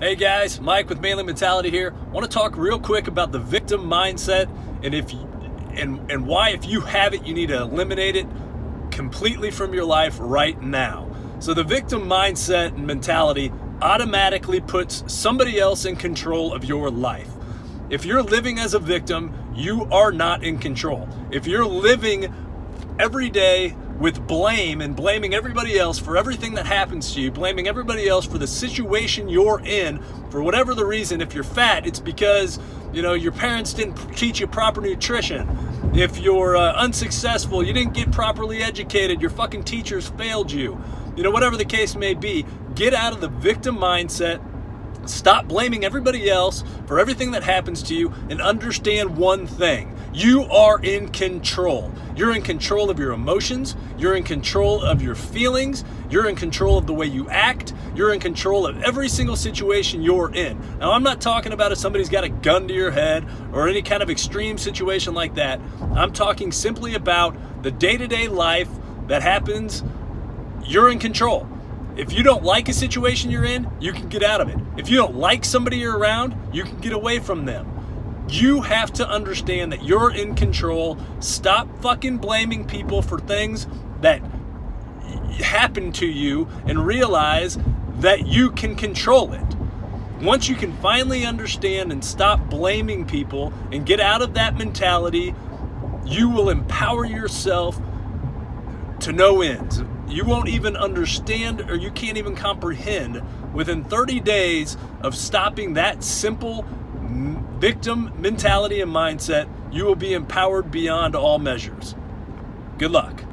Hey guys, Mike with Mainly Mentality here. I want to talk real quick about the victim mindset and why if you have it, you need to eliminate it completely from your life right now. So the victim mindset and mentality automatically puts somebody else in control of your life. If you're living as a victim, you are not in control. If you're living every day with blame and blaming everybody else for everything that happens to you, blaming everybody else for the situation you're in, for whatever the reason. If you're fat, it's because your parents didn't teach you proper nutrition. If you're unsuccessful, you didn't get properly educated, your fucking teachers failed you. Whatever the case may be, get out of the victim mindset. Stop blaming everybody else for everything that happens to you and understand one thing. You are in control. You're in control of your emotions. You're in control of your feelings. You're in control of the way you act. You're in control of every single situation you're in. Now, I'm not talking about if somebody's got a gun to your head or any kind of extreme situation like that. I'm talking simply about the day-to-day life that happens. You're in control. If you don't like a situation you're in, you can get out of it. If you don't like somebody you're around, you can get away from them. You have to understand that you're in control. Stop fucking blaming people for things that happen to you and realize that you can control it. Once you can finally understand and stop blaming people and get out of that mentality, you will empower yourself to no ends. You won't even understand, or you can't even comprehend within 30 days of stopping that simple victim mentality and mindset. You will be empowered beyond all measures. Good luck.